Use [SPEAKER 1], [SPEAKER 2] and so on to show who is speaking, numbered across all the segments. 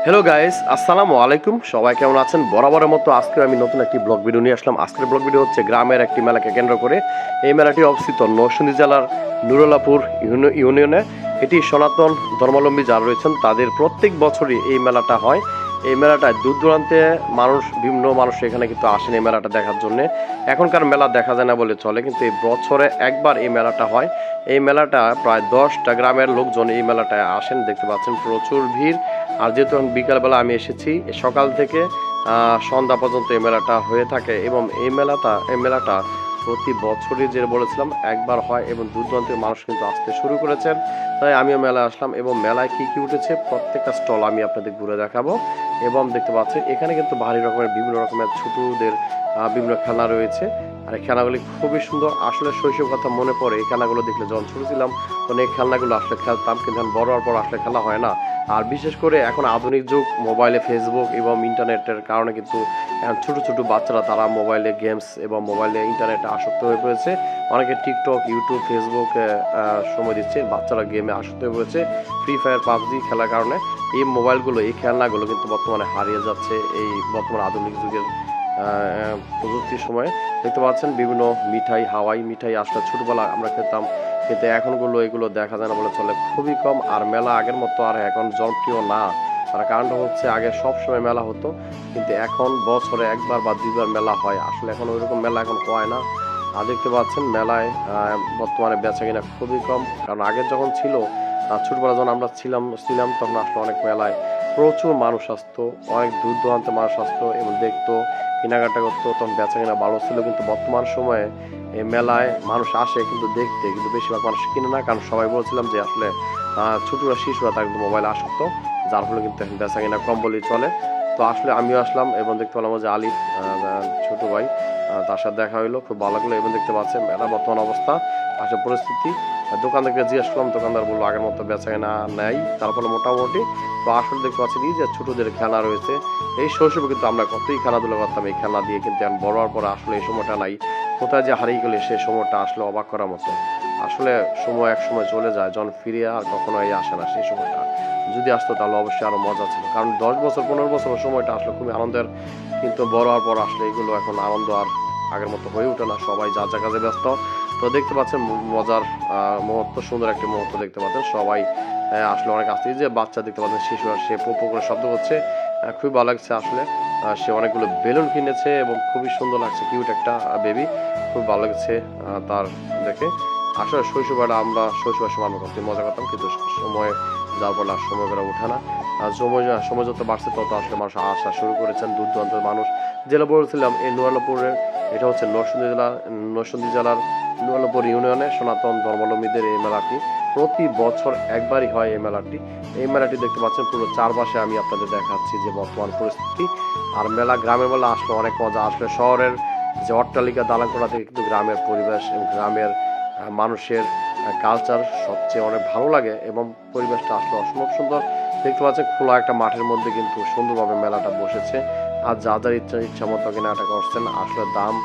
[SPEAKER 1] Hello guys, আসসালামু আলাইকুম। সবাই কেমন আছেন? বরাবরের মতো আজকে আমি নতুন একটি ব্লগ ভিডিও নিয়ে আসলাম। আজকের ব্লগ ভিডিও হচ্ছে গ্রামের একটি মেলাকে কেন্দ্র করে। এই মেলাটি অবস্থিত নরসিংদী জেলার নুরুল্লাপুর ইউনিয়নে। এটি সনাতন ধর্মাবলম্বী যারা রয়েছেন তাদের প্রত্যেক বছরই এই মেলাটা হয়। এই মেলাটায় দূর দূরান্তে বিভিন্ন মানুষ এখানে কিন্তু আসেন এই মেলাটা দেখার জন্য। এখনকার মেলা দেখা যায় না বলে চলে, কিন্তু এই বছরে একবার এই মেলাটা হয়। এই মেলাটা প্রায় 10টা গ্রামের লোকজন এই মেলাটায় আসেন, দেখতে পাচ্ছেন প্রচুর ভিড়। আর যেহেতু এখন বিকালবেলা আমি এসেছি, সকাল থেকে সন্ধ্যা পর্যন্ত এই মেলাটা হয়ে থাকে এবং এই মেলাটা প্রতি বছরই যে বলেছিলাম একবার হয় এবং দূর দূরান্তের মানুষ কিন্তু আসতে শুরু করেছেন। তাই আমিও মেলায় আসলাম এবং মেলায় কী কী উঠেছে প্রত্যেকটা স্টল আমি আপনাদের ঘুরে দেখাবো। এবং দেখতে পাচ্ছেন এখানে কিন্তু ভারী রকমের বিভিন্ন রকমের ছোটদের বিভিন্ন খেলা রয়েছে। আর এই খেলাগুলি খুবই সুন্দর। আসলে শৈশব কথা মনে পড়ে এই খেলাগুলো দেখলে, যখন ছোটো ছিলাম তখন এই খেলনাগুলো আসলে খেলতাম, কিন্তু এখন বড় হওয়ার পর আসলে খেলা হয় না। আর বিশেষ করে এখন আধুনিক যুগ, মোবাইলে ফেসবুক এবং ইন্টারনেটের কারণে কিন্তু এখন ছোটো ছোটো বাচ্চারা তারা মোবাইলে গেমস এবং মোবাইলে ইন্টারনেটে আসক্ত হয়ে পড়েছে। অনেকে টিকটক, ইউটিউব, ফেসবুকে সময় দিচ্ছে, বাচ্চারা গেমে আসক্ত হয়ে পড়েছে। ফ্রি ফায়ার, পাবজি খেলার কারণে এই মোবাইলগুলো, এই খেলনাগুলো কিন্তু বর্তমানে হারিয়ে যাচ্ছে এই বর্তমান আধুনিক যুগের প্রযুক্তির সময়ে। দেখতে পাচ্ছেন বিভিন্ন মিঠাই, হাওয়াই মিঠাই আসলে ছোটোবেলা আমরা খেতাম, কিন্তু এখনগুলো এগুলো দেখা যায় না বলে চলে, খুবই কম। আর মেলা আগের মতো আর এখন জনপ্রিয় না। তার কারণটা হচ্ছে আগে সব সময় মেলা হতো, কিন্তু এখন বছরে একবার বা দুইবার মেলা হয়। আসলে এখন ওইরকম মেলা এখন হয় না। আর দেখতে পাচ্ছেন মেলায় বর্তমানে বেচা কিনা খুবই কম। কারণ আগে যখন ছিল, ছোটবেলা যখন আমরা ছিলাম তখন আসলে অনেক মেলায় প্রচুর মানুষ আসতো, অনেক দূর দূরান্তে মানুষ আসতো এবং দেখতো, কেনাকাটা করতো, তখন বেচা কিনা ভালো ছিল। কিন্তু বর্তমান সময়ে এই মেলায় মানুষ আসে কিন্তু দেখতে, কিন্তু বেশিরভাগ মানুষ কিনে না, কারণ সবাই বলছিলাম যে আসলে ছোটরা শিশুরা তার কিন্তু মোবাইল আসক্ত, যার ফলে কিন্তু এখন বেচা কিনা কম বলেই চলে। তো আসলে আমিও আসলাম এবং দেখতে পেলাম যে আলিফ ছোট ভাই, তার সাথে দেখা হইলো, খুব ভালো লাগলো। এবং দেখতে পাচ্ছেন মেলা বর্তমান অবস্থা, আসলে পরিস্থিতি। দোকানদারকে জিজ্ঞেস করলাম, দোকানদার বললো আগের মতো বেচা কিনা নেই, তারপরে মোটামুটি। তো আসলে দেখতে পাচ্ছি কি যে ছোটদের খেলা রয়েছে। এই শৈশবে কিন্তু আমরা কতই খেলাধুলা করতাম এই খেলনা দিয়ে, কিন্তু এখন বড় হওয়ার পর আসলে এই সময়টা নাই। কোথায় যে হারিয়ে গেলে সেই সময়টা আসলে অবাক করার মতো। আসলে সময় এক সময় চলে যায়, যখন ফিরে আর কখনোই আসে না সেই সময়টা। যদি আসতো তাহলে অবশ্যই আরো মজা ছিল, কারণ 10 বছর 15 বছর সময়টা আসলে খুবই আনন্দের। কিন্তু বড় হওয়ার পর আসলে এগুলো এখন আনন্দ আর আগের মতো হয়ে ওঠে না, সবাই যার যা কাজে ব্যস্ত। তো দেখতে পাচ্ছেন মজার মুহূর্ত, সুন্দর একটি মুহূর্ত দেখতে পাচ্ছেন সবাই। আসলে অনেক আসছে, এই যে বাচ্চা দেখতে পাচ্ছেন শিশু, আর সে পো পো করে শব্দ করছে, খুবই ভালো লাগছে আসলে। সে অনেকগুলো বেলুন কিনেছে এবং খুবই সুন্দর লাগছে, কিউট একটা বেবি, খুব ভালো লাগছে তার দেখে। আসলে শৈশবের সময় আমরা কত মজা করতাম, কিন্তু সময় যার ফলে আর সময় করে ওঠে না। আর সময় যত বাড়ছে তত আসলে মানুষ আসা শুরু করেছেন, দূর দূরান্তের মানুষ। যেটা বলছিলাম এই নুয়াল্লাপুরের, এটা হচ্ছে নরসিংদী জেলার নুয়াল্লাপুর ইউনিয়নে সনাতন ধর্মাবলম্বীদের এই মেলাটি প্রতি বছর একবারই হয়। এই মেলাটি দেখতে পাচ্ছেন পুরো চারপাশে আমি আপনাদের দেখাচ্ছি যে বর্তমান পরিস্থিতি। আর গ্রামের মেলা আসলে অনেক মজা। আসলে শহরের যে অট্টালিকা দালানকোঠা থেকে কিন্তু গ্রামের পরিবেশ এবং গ্রামের মানুষের কালচার সবচেয়ে অনেক ভালো লাগে এবং পরিবেশটা আসলে অসম্ভব সুন্দর। দেখতে পাচ্ছেন খোলা একটা মাঠের মধ্যে কিন্তু সুন্দরভাবে মেলাটা বসেছে। আর যার ইচ্ছা মতো কেনাকাটা করছেন। আসলে দাম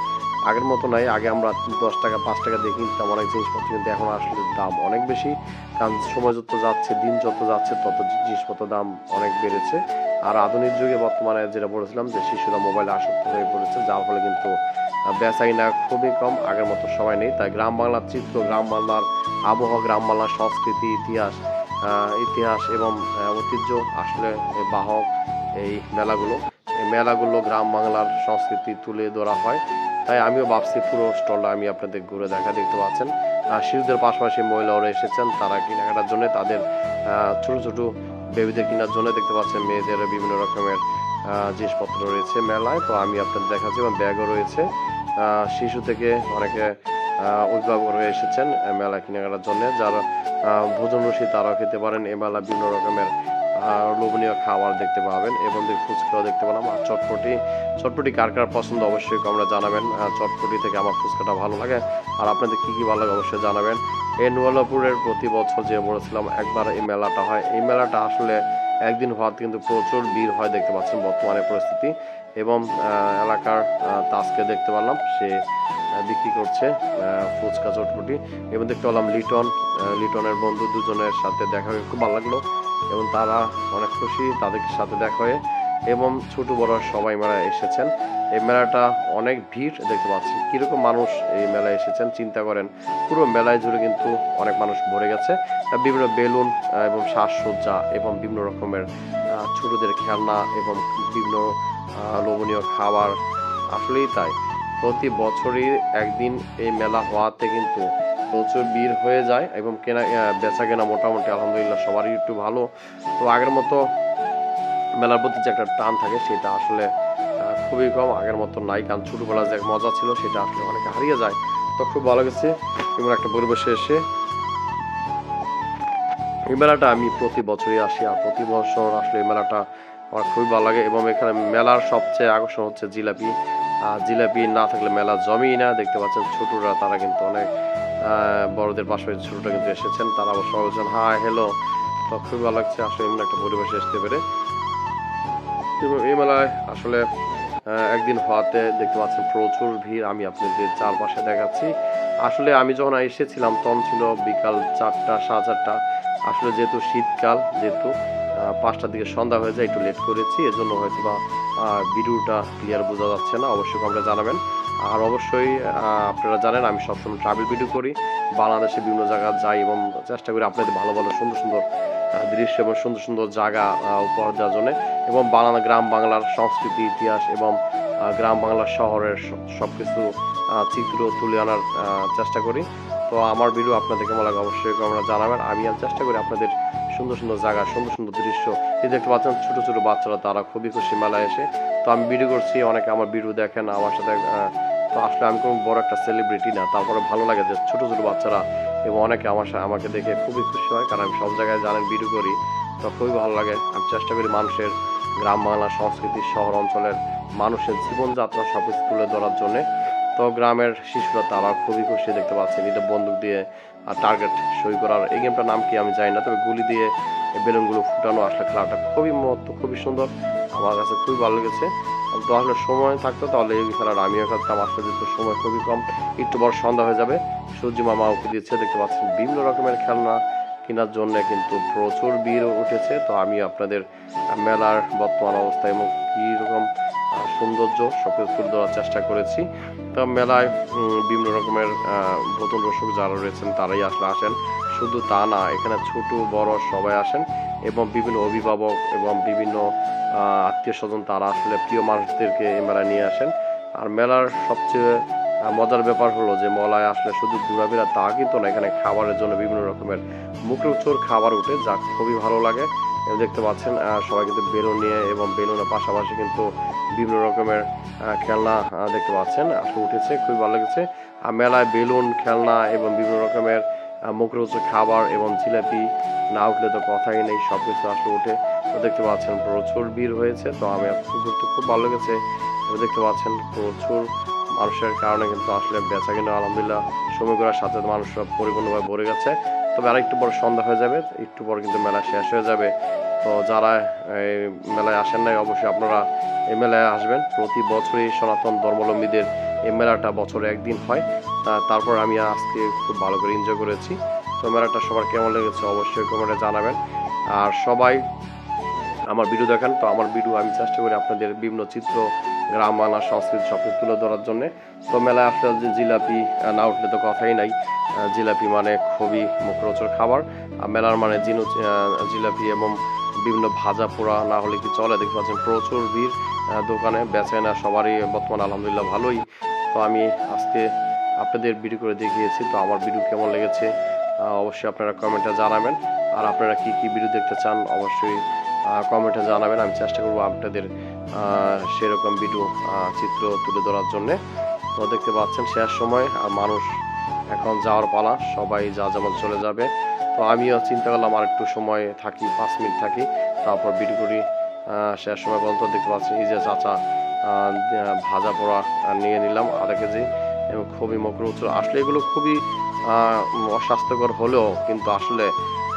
[SPEAKER 1] আগের মতো নাই। আগে আমরা 10 টাকা 5 টাকা দিয়ে কিনতাম অনেক জিনিসপত্র, কিন্তু এখন আসলে দাম অনেক বেশি। কারণ সময় যত যাচ্ছে, দিন যত যাচ্ছে, তত জিনিসপত্রের দাম অনেক বেড়েছে। আর আধুনিক যুগে বর্তমানে যেটা বলেছিলাম যে শিশুরা মোবাইলে আসক্ত হয়ে পড়েছে, যার ফলে কিন্তু বেচাকেনা খুবই কম, আগের মতো সময় নেই। তাই গ্রাম বাংলার চিত্র, গ্রাম বাংলার আবহাওয়া, গ্রাম বাংলার সংস্কৃতি, ইতিহাস এবং ঐতিহ্য আসলে বাহক এই মেলাগুলো। এই মেলাগুলো গ্রাম বাংলার সংস্কৃতি তুলে ধরা হয়। তাই আমিও ভাবছি পুরো স্টলটা আমি আপনাদের ঘুরে দেখতে পাচ্ছেন। শিশুদের পাশাপাশি মহিলারা এসেছেন, তারা কেনাকাটার জন্য তাদের ছোট ছোট বেবিদের কেনার জন্য। দেখতে পাচ্ছেন মেয়েদের বিভিন্ন রকমের জিনিসপত্র রয়েছে মেলায়। তো আমি আপনাদের দেখাচ্ছি এবং ব্যাগও রয়েছে। শিশু থেকে অনেকে অভিভাবকরা এসেছেন মেলা কেনাকাটার জন্য। যারা ভোজন রসিক তারাও খেতে পারেন। এ মেলা বিভিন্ন রকমের লোভনীয় খাবার দেখতে পাবেন এবং ফুচকাও দেখতে পেলাম। আর চটপটি কার কার পছন্দ অবশ্যই কমেন্টে জানাবেন। চটপটি থেকে আমার ফুচকাটা ভালো লাগে। আর আপনাদের কী কী ভালো লাগে অবশ্যই জানাবেন। এই নুয়াল্লাপুরের প্রতি বছর যে বলেছিলাম একবার এই মেলাটা হয়, এই মেলাটা আসলে একদিন হওয়াতে কিন্তু প্রচুর ভিড় হয়, দেখতে পাচ্ছেন বর্তমানে পরিস্থিতি। এবং এলাকার তাজকে দেখতে পারলাম, সে বিক্রি করছে ফুচকা চটপটি। এবং দেখতে পেলাম লিটনের বন্ধু দুজনের সাথে দেখা হয়ে খুব ভালো লাগলো। এবং তারা অনেক খুশি তাদের সাথে দেখা হয়ে, এবং ছোট বড় সবাই মেলায় এসেছেন। এই মেলাটা অনেক ভিড় দেখতে পাচ্ছি। কীরকম মানুষ এই মেলায় এসেছেন চিন্তা করেন। পুরো মেলায় জুড়ে কিন্তু অনেক মানুষ ভরে গেছে। বিভিন্ন বেলুন এবং সাজসজ্জা এবং বিভিন্ন রকমের ছোটদের খেলনা এবং বিভিন্ন লোভনীয় খাবার। আসলেই তাই। প্রতি বছরই একদিন এই মেলা হওয়াতে কিন্তু প্রচুর ভিড় হয়ে যায় এবং বেচাকেনা মোটামুটি আলহামদুলিল্লাহ সবারই একটু ভালো। তো আগের মতো মেলার প্রতি যে একটা টান থাকে সেটা আসলে খুবই কম, আগের মতো নাই। কারণ ছোটবেলার যে মজা ছিল সেটা আসলে অনেকে হারিয়ে যায়। তো খুব ভালো গেছে এমন একটা পরিবেশে এসে। এই মেলাটা আমি প্রতি বছরই আসি, আর প্রতি বছর আসলে এই মেলাটা আমার খুবই ভালো লাগে। এবং এখানে মেলার সবচেয়ে আকর্ষণ হচ্ছে জিলাপি। জিলাপি না থাকলে মেলা জমেই না। দেখতে পাচ্ছেন ছোটরা তারা কিন্তু অনেক বড়দের পাশাপাশি ছোটরা কিন্তু এসেছেন, তারা আবার সবাই বলছেন হাই হ্যালো। তো খুবই ভালো লাগছে আসলে এমন একটা পরিবেশে আসতে পেরে। এবং এই মেলায় আসলে একদিন হওয়াতে দেখতে পাচ্ছেন প্রচুর ভিড়। আমি আপনাদের চারপাশে দেখাচ্ছি। আসলে আমি যখন এসেছিলাম তখন ছিল বিকাল ৪টা ৪:৩০। আসলে যেহেতু শীতকাল, যেহেতু ৫টার দিকে সন্ধ্যা হয়ে যায়, একটু লেট করেছি। এজন্য হয়তোবা ভিডিওটা ক্লিয়ার বোঝা যাচ্ছে না। অবশ্যই কমেন্টে জানাবেন। আর অবশ্যই আপনারা জানেন আমি সবসময় ট্রাভেল ভিডিও করি। বাংলাদেশের বিভিন্ন জায়গা যাই এবং চেষ্টা করি আপনাদের ভালো, ভালো সুন্দর, সুন্দর দৃশ্য এবং সুন্দর, সুন্দর জায়গা উপহার দেওয়ার জন্যে। এবং গ্রাম বাংলার সংস্কৃতি, ইতিহাস এবং গ্রাম বাংলার শহরের সবকিছু চিত্র তুলে আনার চেষ্টা করি। তো আমার ভিডিও আপনাদের কেমন লাগে অবশ্যই কমেন্টে জানাবেন। আমি চেষ্টা করি আপনাদের সুন্দর, সুন্দর জায়গা, সুন্দর, সুন্দর দৃশ্য। এই দেখতে পাচ্ছেন ছোট, ছোট বাচ্চারা তারা খুবই খুশি মেলায় এসে। তো আমি ভিডিও করছি, অনেকে আমার ভিডিও দেখেন আমার সাথে। তো আসলে আমি কোনো বড় একটা সেলিব্রিটি না। তারপরে ভালো লাগে যে ছোট, ছোট বাচ্চারা এবং অনেকে আমাকে দেখে খুবই খুশি হয়। কারণ আমি সব জায়গায় জানেন ভিডিও করি। তো খুবই ভালো লাগে। আমি চেষ্টা করি মানুষের গ্রাম বাংলার সংস্কৃতি, শহর অঞ্চলের মানুষের জীবনযাত্রা সবকিছু তুলে ধরার জন্যে। তো গ্রামের শিশুরা তারা খুবই খুশি। দেখতে পাচ্ছেন এটা বন্দুক দিয়ে টার্গেট সই করার এই গেমটার নাম কি আমি জানি না, তবে গুলি দিয়ে বেলুনগুলো ফুটানো আসলে খেলাটা খুবই মহত্ব, খুবই সুন্দর। আমার কাছে খুবই ভালো লেগেছে। তো আসলে সময় থাকতো তাহলে এই খেলাটা আমিও খেলতাম। আসলে যেহেতু সময় খুবই কম, একটু বড় সন্ধ্যা হয়ে যাবে। সূর্যি মামা উঠে দিচ্ছে। দেখতে পাচ্ছেন বিভিন্ন রকমের খেলনা কেনার জন্য কিন্তু প্রচুর ভিড় উঠেছে। তো আমি আপনাদের মেলার বর্তমান অবস্থা এবং কীরকম সৌন্দর্য সবকিছু তুলে ধরার চেষ্টা করেছি। তো মেলায় বিভিন্ন রকমের বোতল রসিক যারা রয়েছেন তারাই আসলে আসেন। শুধু তা না, এখানে ছোট বড় সবাই আসেন এবং বিভিন্ন অভিভাবক এবং বিভিন্ন আত্মীয়স্বজন তারা আসলে প্রিয় মানুষদেরকে এই মেলায় নিয়ে আসেন। আর মেলার সবচেয়ে মজার ব্যাপার হলো যে মেলায় আসলে শুধু ঘোরাফেরা তা কিন্তু না, এখানে খাবারের জন্য বিভিন্ন রকমের মুখরোচক খাবার উঠে যা খুবই ভালো লাগে। দেখতে পাচ্ছেন সবাই কিন্তু বেলুন নিয়ে এবং বেলুনের পাশাপাশি কিন্তু বিভিন্ন রকমের খেলনা দেখতে পাচ্ছেন আসলে উঠেছে, খুবই ভালো লেগেছে। আর মেলায় বেলুন, খেলনা এবং বিভিন্ন রকমের মুখরোচক খাবার এবং জিলাপি না উঠলে তো কথাই নেই, সব কিছু আসলে উঠে। তো দেখতে পাচ্ছেন প্রচুর ভিড় হয়েছে। তো আমি ঘুরতে খুব ভালো লেগেছে। দেখতে পাচ্ছেন প্রচুর মানুষের কারণে কিন্তু আসলে বেচাকেনা আলহামদুলিল্লাহ সময় করার সাথে সাথে মানুষরা পরিপূর্ণভাবে ভরে গেছে। তবে আরেকটু পর সন্ধ্যা হয়ে যাবে, একটু পর কিন্তু মেলা শেষ হয়ে যাবে। তো যারা এই মেলায় আসেন নাই অবশ্যই আপনারা এই মেলায় আসবেন। প্রতি বছরই সনাতন ধর্মাবলম্বীদের এই মেলাটা বছরে একদিন হয়। তারপর আমি আজকে খুব ভালো করে এনজয় করেছি। তো মেলাটা সবার কেমন লেগেছে অবশ্যই কমেন্টে জানাবেন। আর সবাই আমার ভিডিও দেখেন। তো আমার ভিডিও আমি চেষ্টা করি আপনাদের বিভিন্ন চিত্র, গ্রাম বাংলার সংস্কৃতি সবকিছু তুলে ধরার জন্যে। তো মেলায় আসলে যে জিলাপি না উঠলে তো কথাই নাই। জিলাপি মানে খুবই মুখরোচক খাবার। আর মেলার মানে জিলাপি এবং বিভিন্ন ভাজা পোড়া না হলে কি চলে। দেখতে পাচ্ছেন প্রচুর ভিড় দোকানে বেচাকেনা সবারই বর্তমানে আলহামদুলিল্লাহ ভালোই। তো আমি আজকে আপনাদের ভিডিও করে দেখিয়েছি। তো আমার ভিডিও কেমন লেগেছে অবশ্যই আপনারা কমেন্টে জানাবেন। আর আপনারা কি কি ভিডিও দেখতে চান অবশ্যই কমেন্টে জানাবেন। আমি চেষ্টা করব আপনাদের সেরকম ভিডিও চিত্র তুলে ধরার জন্যে। তো দেখতে পাচ্ছেন শেষ সময় আর মানুষ এখন যাওয়ার পালা, সবাই যা যেমন চলে যাবে। তো আমিও চিন্তা করলাম আর একটু সময় থাকি, 5 মিনিট থাকি, তারপর ভিডিও করি। শেষ সময় পর্যন্ত দেখতে পাচ্ছি এই যে চাচা ভাজা পোড়া নিয়ে নিলাম আধা কেজি এবং খুবই মুখরোচক। আসলে এগুলো খুবই অস্বাস্থ্যকর হলেও কিন্তু আসলে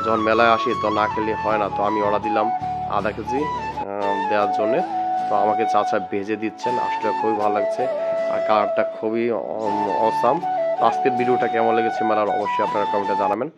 [SPEAKER 1] যখন মেলায় আসি তো না খেলে হয় না। তো আমি অর্ডার দিলাম আধা কেজি দেওয়ার জন্যে। তো আমাকে চাচা ভেজে দিচ্ছেন, আসলে খুবই ভালো লাগছে। আর কালারটা খুবই অসাম। তো আজকের ভিডিওটা কেমন লেগেছে মেলার অবশ্যই আপনারা কমেন্টে জানাবেন।